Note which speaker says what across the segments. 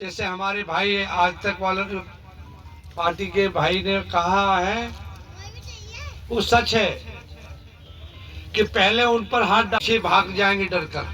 Speaker 1: जैसे हमारे भाई आज तक वाले पार्टी के भाई ने कहा है वो सच है कि पहले उन पर हाथ डाले भाग जाएंगे डरकर।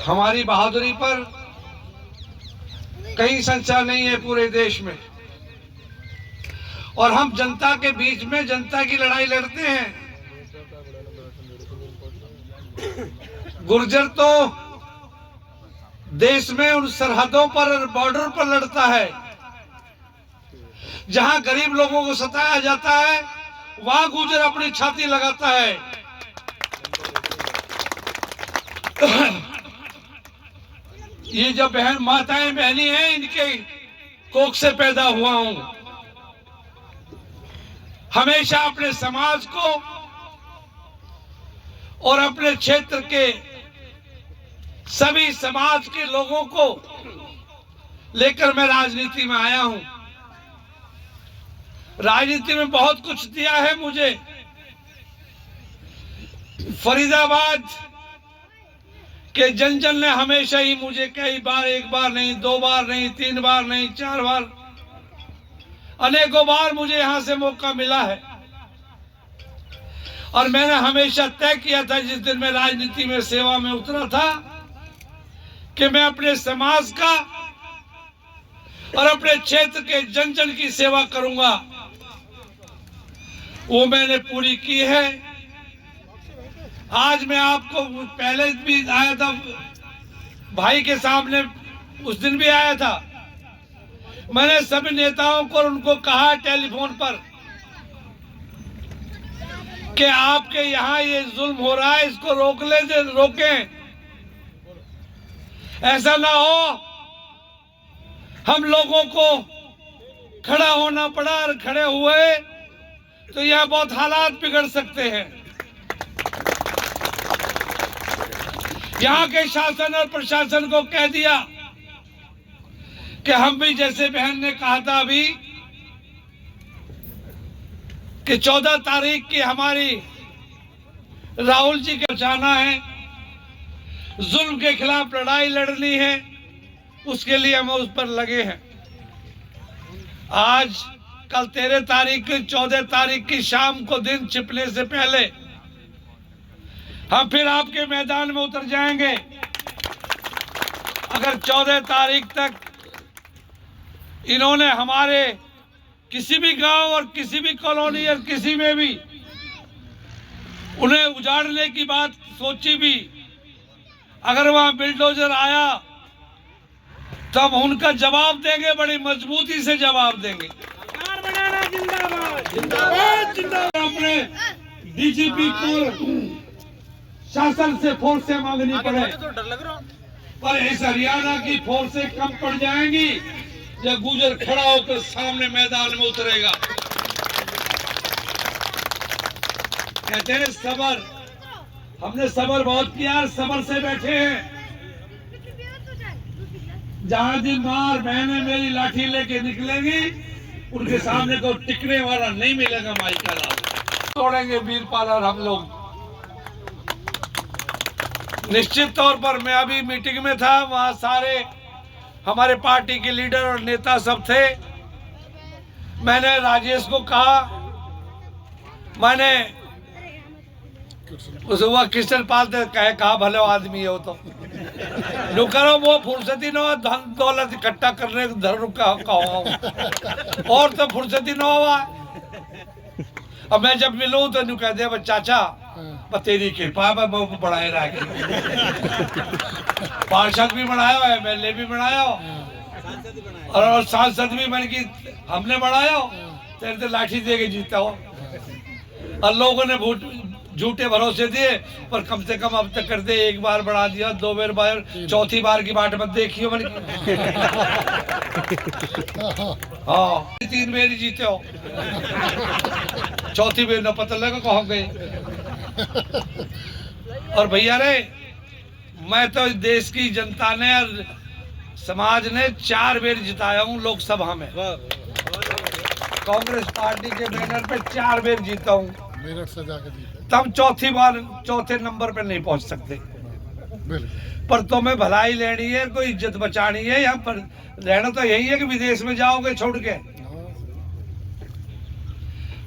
Speaker 1: हमारी बहादुरी पर कहीं संशय नहीं है पूरे देश में, और हम जनता के बीच में जनता की लड़ाई लड़ते हैं। गुर्जर तो देश में उन सरहदों पर बॉर्डर पर लड़ता है जहां गरीब लोगों को सताया जाता है, वहां गुर्जर अपनी छाती लगाता है। ये जो बहन माताएं बहनी हैं, इनके कोख से पैदा हुआ हूं। हमेशा अपने समाज को और अपने क्षेत्र के सभी समाज के लोगों को लेकर मैं राजनीति में आया हूं। राजनीति में बहुत कुछ दिया है मुझे। फरीदाबाद के जन जन ने हमेशा ही मुझे कई बार, एक बार नहीं, दो बार नहीं, तीन बार नहीं, चार बार, अनेकों बार मुझे यहां से मौका मिला है। और मैंने हमेशा तय किया था जिस दिन मैं राजनीति में सेवा में उतरा था कि मैं अपने समाज का और अपने क्षेत्र के जन जन की सेवा करूंगा। वो मैंने पूरी की है। आज मैं आपको पहले भी आया था, भाई के सामने उस दिन भी आया था। मैंने सभी नेताओं को उनको कहा टेलीफोन पर कि आपके यहाँ ये जुल्म हो रहा है, इसको रोकें। ऐसा ना हो हम लोगों को खड़ा होना पड़ा, और खड़े हुए तो यह बहुत हालात बिगड़ सकते हैं। यहाँ के शासन और प्रशासन को कह दिया कि हम भी, जैसे बहन ने कहा था अभी कि 14 तारीख की हमारी राहुल जी को जाना है, जुल्म के खिलाफ लड़ाई लड़नी है, उसके लिए हम उस पर लगे हैं। आज कल 13 तारीख, 14 तारीख की शाम को दिन छिपने से पहले हम फिर आपके मैदान में उतर जाएंगे। अगर 14 तारीख तक इन्होंने हमारे किसी भी गांव और किसी भी कॉलोनी और किसी में भी उन्हें उजाड़ने की बात सोची भी, अगर वहां बिल्डोजर आया तो हम उनका जवाब देंगे, बड़ी मजबूती से जवाब देंगे। जिंदाबाद जिंदाबाद जिंदाबाद। अपने डीजीपी को शासन से फोर्सें मांगनी पड़े, पर इस हरियाणा की फोर्सें कम पड़ जाएंगी जब गुर्जर खड़ा होकर सामने मैदान में उतरेगा। कहते हैं सबर, हमने सबर बहुत किया, सबर से बैठे हैं। जहां दिन मार बहनें मेरी लाठी लेके निकलेंगी, उनके सामने को टिकने वाला नहीं मिलेगा। माई का राज तोड़ेंगे वीरपाल और हम लोग। निश्चित तौर पर मैं अभी मीटिंग में था, वहां सारे हमारे पार्टी के लीडर और नेता सब थे। मैंने राजेश को कहा, मैंने उस कृष्ण पाल कहा भले आदमी है वो तो करो, वो फुर्सती न हो धन दौलत इकट्ठा करने धर्म का और तो फुर्सती न हुआ। अब मैं जब मिलूं तो कह दे चाचा तेरी कृपा बढ़ाए रहा, पार्षद भी बढ़ाया है, MLA भी बढ़ाया और सांसद भी मैंने की हमने बढ़ाया। तेरे तो लाठी दे के जीता हो, और लोगों ने झूठे भरोसे दिए, पर कम से कम अब तक कर दे, एक बार बढ़ा दिया, दो बार, चौथी बार की बात मत देखियो मैंने। हाँ 3 बार जीते हो, चौथी बार न पता लगा कहाँ गए। और भैया रे, मैं तो देश की जनता ने और समाज ने 4 बार जिताया हूँ लोकसभा में। कांग्रेस पार्टी के बैनर पे 4 बार जीता हूँ। तब चौथी बार चौथे नंबर पे नहीं पहुंच सकते। पर तुम्हें भलाई लेनी है, कोई इज्जत बचानी है, यहाँ पर रहना तो यही है कि विदेश में जाओगे छोड़ के।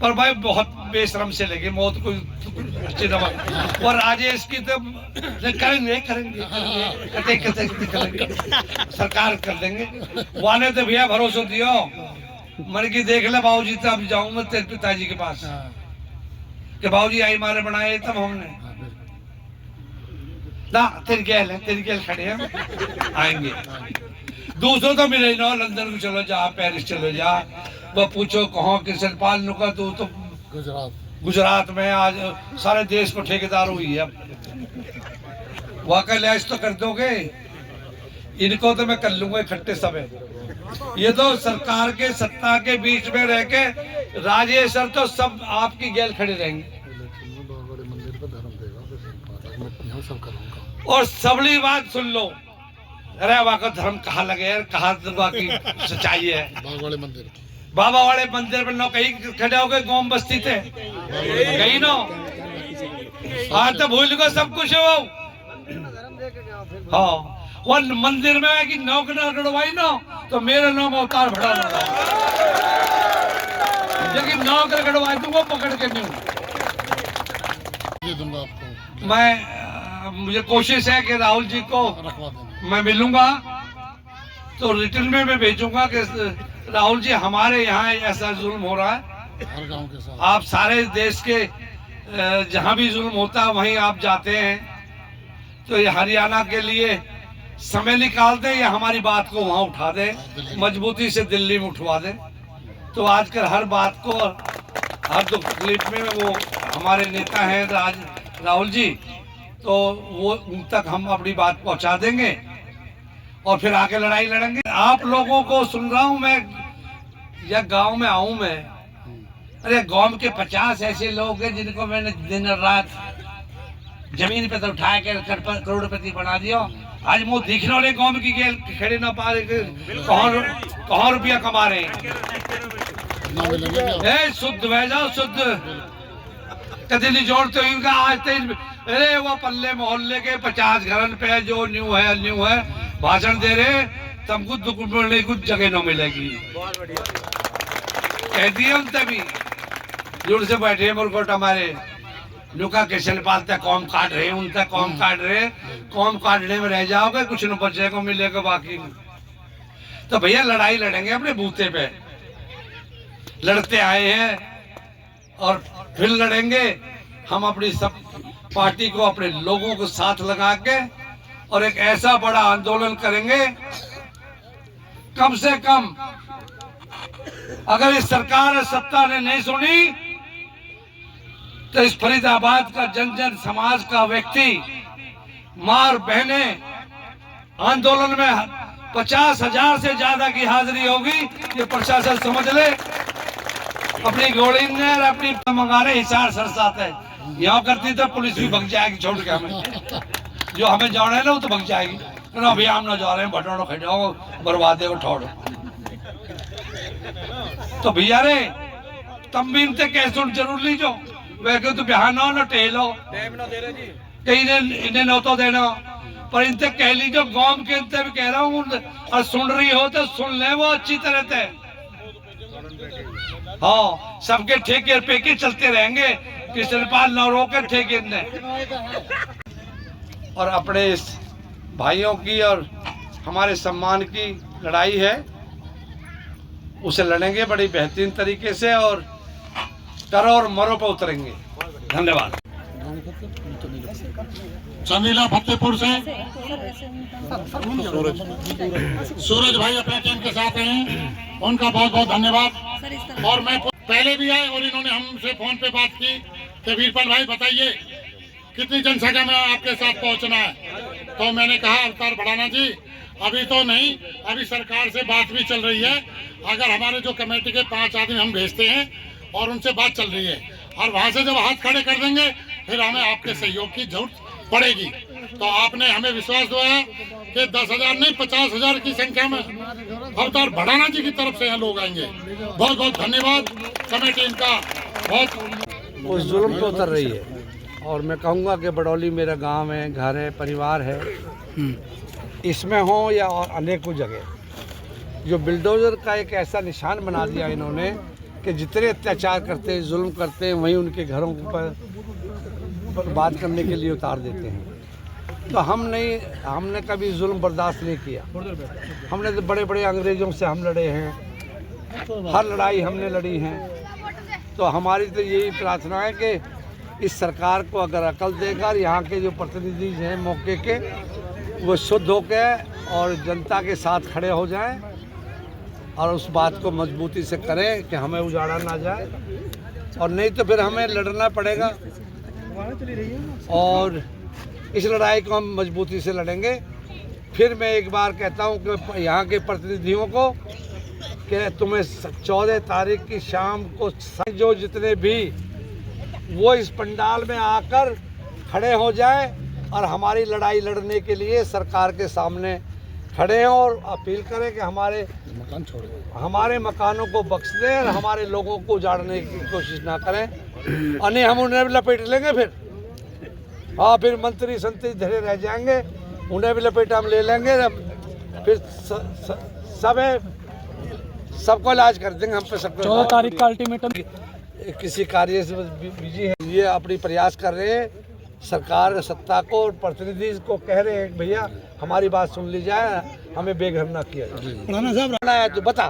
Speaker 1: पर भाई बहुत बेशरम से लगी मौत को अच्छी दवा। और राजेश की तो करेंगे सरकार कर देंगे। वाले तो भैया भरोसा दियो, मन की देख ले बाबूजी, तब जाऊं मैं तेरे पिताजी के पास कि बाबूजी आई मारे बनाए तब हमने ना तेरी गैल खड़े हैं आएंगे। दूसरों तो मिले ना, लंदन को चलो जा, पेरिस चलो जा, वो पूछो कहो किशन पाल नुका, तू तो गुजरात में आज सारे देश को ठेकेदार हुई है। वाकई लिहाज तो कर दोगे, इनको तो मैं कर लूंगा इकट्ठे सब है। ये तो सरकार के सत्ता के बीच में रह के राजेश सर तो सब आपकी गैल खड़े रहेंगे। और सबली बात सुन लो, अरे वहाँ का धर्म कहाँ लगे यार, कहाँ बाकी सच्चाई है। बाबा वाले मंदिर में नो कहीं खड़े हो गए, गांव बस्ती थे कहीं नो, आज तो भूल गए सब कुछ है वो। हाँ वो मंदिर में है कि नौक न गड़वाई नो तो मेरे नाम अवतार भड़ा लगा, लेकिन नौक गड़वाई दूंगा पकड़ के नहीं। मैं मुझे कोशिश है कि राहुल जी को मैं मिलूंगा तो रिटर्न में मैं भेजूंगा कि राहुल जी हमारे यहाँ ऐसा जुल्म हो रहा है, हर गांव के साथ आप सारे देश के जहाँ भी जुल्म होता है वहीं आप जाते हैं, तो ये हरियाणा के लिए समय निकाल दे या हमारी बात को वहाँ उठा दे, मजबूती से दिल्ली में उठवा दे। तो आजकल हर बात को हर तकलीफ में वो हमारे नेता हैं राहुल जी, तो वो उन तक हम अपनी बात पहुंचा देंगे और फिर आके लड़ाई लड़ेंगे। आप लोगों को सुन रहा हूं मैं, या गांव में आऊं मैं, अरे गांव के 50 ऐसे लोग हैं जिनको मैंने दिन और रात जमीन पे तो उठा के करोड़पति बना दिया। आज मुँह दिखने वाले गांव की गेल खड़े ना पा रहे, कहाँ रुपया कमा रहे हैं। शुद्ध बह जाओ, शुद्ध कभी नहीं जोड़ते इनका। आज तक अरे वो पल्ले मोहल्ले के 50 घरन पे जो न्यू है भाषण दे रहे, तुमको कुछ जगह न मिलेगी। कह दिए उन तभी जुड़ से बैठे मुर्गोट हमारे लुका किशन पालते कौम काट रहे, उनका कौम काट रहे, कौम काटने में रह जाओगे, कुछ न बचे को मिलेगा बाकी। तो भैया लड़ाई लड़ेंगे अपने बूते पे, लड़ते आए हैं और फिर लड़ेंगे। हम अपनी सब पार्टी को, अपने लोगों को साथ लगा के और एक ऐसा बड़ा आंदोलन करेंगे। कम से कम अगर इस सरकार और सत्ता ने नहीं सुनी तो इस फरीदाबाद का जन जन समाज का व्यक्ति, माँ और बहने, आंदोलन में 50,000 से ज्यादा की हाजिरी होगी। ये प्रशासन समझ ले। अपनी घोड़ी ने अपनी मंगाने हिसार सरसाते है, यहाँ करती तो पुलिस भी भग जाएगी छोड़ के हमें, जो हमें जाना है ना वो तो भग जाएगी। अभी हम ना जा रहे हैं, बटोड़ो खड़ो बर्बादे उठाओ। तो भैया रे तम भी इनसे कैसे जरूर लीजो, वैसे तो बिहार ना टेलो कहीं इन्हें न तो देना, पर इनसे कह लीजिए गांव के इनसे भी कह रहा हूँ, और सुन रही हो तो सुन ले वो अच्छी तरह से। हाँ सबके ठेके पेके चलते रहेंगे, किशनपाल न रोके ठेके ने। और अपने इस भाइयों की और हमारे सम्मान की लड़ाई है, उसे लड़ेंगे बड़ी बेहतरीन तरीके से और करो और मरो पे उतरेंगे। धन्यवाद।
Speaker 2: चंदीला फतेहपुर से सूरज भाई अपने टीम के साथ हैं, उनका बहुत बहुत धन्यवाद। और मैं पहले भी आए और इन्होंने हमसे फोन पे बात की कि वीरपाल भाई बताइए कितनी जनसंख्या में आपके साथ पहुंचना है। तो मैंने कहा अवतार बढ़ाना जी अभी तो नहीं, अभी सरकार से बात भी चल रही है। अगर हमारे जो कमेटी के 5 आदमी हम भेजते हैं और उनसे बात चल रही है, और वहाँ से जब हाथ खड़े कर देंगे फिर हमें आपके सहयोग की जरूरत पड़ेगी। तो आपने हमें विश्वास दिलाया कि 10,000 नहीं 50,000 की संख्या में अवतार बढ़ाना जी की तरफ से यहाँ लोग आएंगे। बहुत बहुत धन्यवाद। कमेटी इनका बहुत
Speaker 1: उस जुल्म पे उतर रही है,
Speaker 3: और मैं कहूँगा कि बड़ौली मेरा गांव है, घर है, परिवार है, इसमें हो या और अनेकों जगह जो बिल्डोज़र का एक ऐसा निशान बना दिया इन्होंने कि जितने अत्याचार करते हैं, जुल्म करते हैं, वहीं उनके घरों पर बात करने के लिए उतार देते हैं। तो हमने कभी जुल्म बर्दाश्त नहीं किया। हमने तो बड़े बड़े अंग्रेज़ों से हम लड़े हैं, हर लड़ाई हमने लड़ी है। तो हमारी तो यही प्रार्थना है कि इस सरकार को अगर अकल देकर यहाँ के जो प्रतिनिधि हैं मौके के, वो शुद्ध होकर और जनता के साथ खड़े हो जाएं और उस बात को मजबूती से करें कि हमें उजाड़ा ना जाए, और नहीं तो फिर हमें लड़ना पड़ेगा और इस लड़ाई को हम मजबूती से लड़ेंगे। फिर मैं एक बार कहता हूं कि यहाँ के प्रतिनिधियों को कि तुम्हें 14 तारीख की शाम को जो जितने भी वो इस पंडाल में आकर खड़े हो जाए और हमारी लड़ाई लड़ने के लिए सरकार के सामने खड़े हैं और अपील करें कि हमारे मकानों को बख्श दें और हमारे लोगों को उजाड़ने की कोशिश ना करें, और नहीं हम उन्हें भी लपेट लेंगे। फिर हाँ, फिर मंत्री संतरी धरे रह जाएंगे, उन्हें भी लपेटा हम ले लेंगे, फिर सबको इलाज कर देंगे हम पे। सबको
Speaker 4: 14 तारीख का अल्टीमेटम
Speaker 3: किसी कार्य से बिजी है, ये अपनी प्रयास कर रहे हैं। सरकार सत्ता को और प्रतिनिधि को कह रहे हैं भैया हमारी बात सुन ली जाए, हमें बेघर ना किया जाए। तो बता,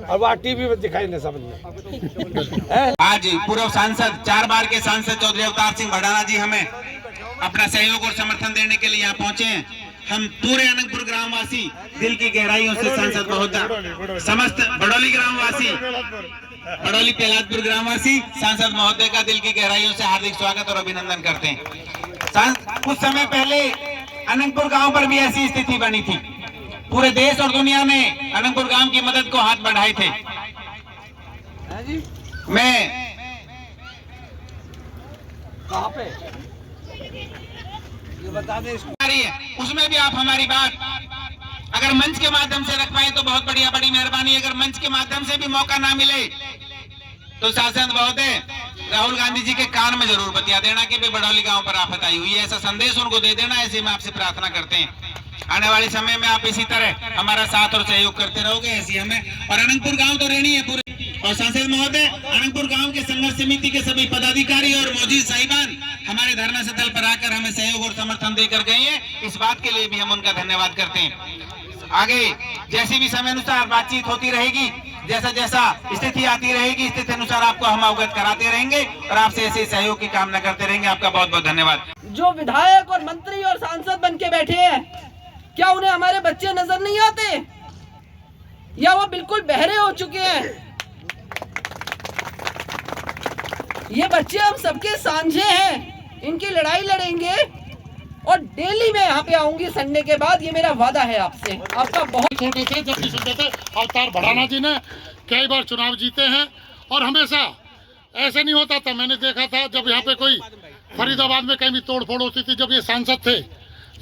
Speaker 3: और वहाँ टीवी में दिखाई नहीं समझ में।
Speaker 5: आज पूर्व सांसद 4 बार के सांसद चौधरी अवतार सिंह भड़ाना जी हमें अपना सहयोग और समर्थन देने के लिए यहाँ पहुंचे हैं। हम पूरे अनंतपुर ग्रामवासी दिल की गहराइयों से सांसद महोदय, समस्त बड़ौली ग्रामवासी, बड़ौली प्रहलादपुर ग्रामवासी सांसद महोदय का दिल की गहराइयों से हार्दिक स्वागत और अभिनंदन करते हैं। कुछ समय पहले अनंतपुर गांव पर भी ऐसी स्थिति बनी थी। पूरे देश और दुनिया ने अनंतपुर गांव की मदद को हाथ बढ़ाए थे। मैं
Speaker 3: कहाँ पे ये बता दें,
Speaker 5: उसमें भी आप हमारी बात अगर मंच के माध्यम से रख पाए तो बहुत बढ़िया, बड़ी मेहरबानी। अगर मंच के माध्यम से भी मौका ना मिले तो सांसद महोदय राहुल गांधी जी के कान में जरूर बतिया देना कि भी बड़ौली गांव पर आफत आई हुई है, ऐसा संदेश उनको दे देना। ऐसे में आपसे प्रार्थना करते हैं आने वाले समय में आप इसी तरह हमारा साथ और सहयोग करते रहोगे, ऐसी हमें। और अनंतपुर गांव तो रहनी है पूरे। और सांसद महोदय, अनंतपुर गांव के संघर्ष समिति के सभी पदाधिकारी और मौजूद साहिबान हमारे धरना स्थल पर आकर हमें सहयोग और समर्थन देकर गए हैं, इस बात के लिए भी हम उनका धन्यवाद करते हैं। आगे जैसी भी समय अनुसार बातचीत होती रहेगी, जैसा जैसा स्थिति आती रहेगी, स्थिति अनुसार आपको हम अवगत कराते रहेंगे और आपसे ऐसे सहयोग की कामना करते रहेंगे। आपका बहुत बहुत धन्यवाद।
Speaker 6: जो विधायक और मंत्री और सांसद बन के बैठे हैं, क्या उन्हें हमारे बच्चे नजर नहीं आते, या वो बिल्कुल बहरे हो चुके हैं? ये बच्चे हम सबके सांझे हैं, इनकी लड़ाई लड़ेंगे और डेली मैं यहाँ पे आऊंगी संडे के बाद, ये मेरा वादा है आपसे। आपका बहुत
Speaker 2: छोटे थे जब भी सुनते थे। अवतार भड़ाना जी ने कई बार चुनाव जीते हैं और हमेशा ऐसे नहीं होता था। मैंने देखा था जब यहाँ पे कोई फरीदाबाद में कहीं भी तोड़फोड़ होती थी, जब ये सांसद थे,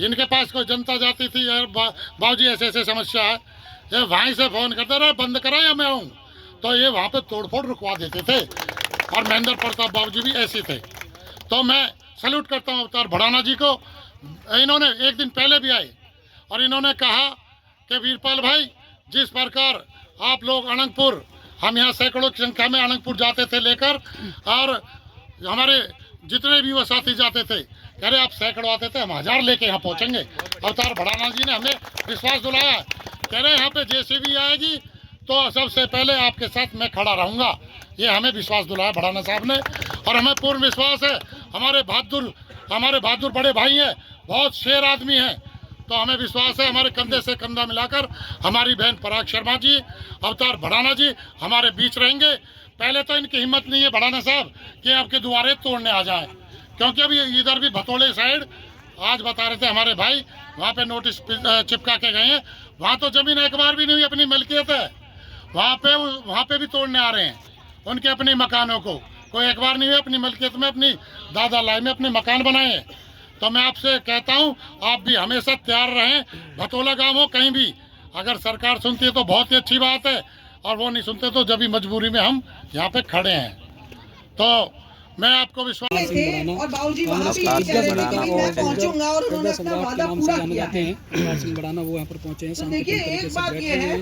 Speaker 2: इनके पास कोई जनता जाती थी, यार बाबूजी ऐसे ऐसे समस्या है, ये भाई से फोन करते रहे बंद करा या मैं आऊँ, तो ये वहाँ पे तोड़फोड़ रुकवा देते थे। और महेंद्र प्रताप बाबूजी भी ऐसे थे। तो मैं सैल्यूट करता हूँ अवतार भड़ाना जी को। इन्होंने एक दिन पहले भी आए और इन्होंने कहा कि वीरपाल भाई, जिस प्रकार आप लोग अनंतपुर, हम यहाँ सैकड़ों की संख्या में अनंतपुर जाते थे लेकर, और हमारे जितने भी वो साथी जाते थे, कह रहे आप सैकड़ों आते थे, हम 1000 लेके यहाँ पहुँचेंगे। अवतार भड़ाना जी ने हमें विश्वास दिलाया, कह रहे यहाँ पे जेसीबी आएगी तो सबसे पहले आपके साथ मैं खड़ा रहूँगा। ये हमें विश्वास दिलाया भड़ाना साहब ने, और हमें पूर्ण विश्वास है हमारे बहादुर बड़े भाई हैं, बहुत शेर आदमी हैं। तो हमें विश्वास है हमारे कंधे से कंधा मिलाकर हमारी बहन पराग शर्मा जी, अवतार भड़ाना जी हमारे बीच रहेंगे। पहले तो इनकी हिम्मत नहीं है भड़ाना साहब कि आपके द्वारे तोड़ने आ जाएं, क्योंकि अभी इधर भी भतोड़े साइड आज बता रहे थे हमारे भाई, वहाँ पे नोटिस चिपका के गए हैं। वहाँ तो जमीन एक बार भी नहीं हुई, अपनी मिल्कियत है, वहाँ पे भी तोड़ने आ रहे हैं उनके अपने मकानों को। कोई एक बार नहीं हुई, अपनी मिल्कियत में अपनी दादा लाई में अपने मकान बनाए हैं। तो मैं आपसे कहता हूँ आप भी हमेशा तैयार रहें, भतोला गाँव हो कहीं भी। अगर सरकार सुनती है तो बहुत ही अच्छी बात है, और वो नहीं सुनते तो जब भी मजबूरी में हम यहाँ पे खड़े हैं। तो मैं आपको विश्वास
Speaker 6: थे और बाबूजी वहाँ भी कह रहे थे कि मैं पहुंचूंगा और उन्होंने अपना वादा पूरा किया है।
Speaker 4: सिंह बढ़ाना वो यहाँ पर पहुंचे हैं।
Speaker 6: तो देखिए एक बात ये है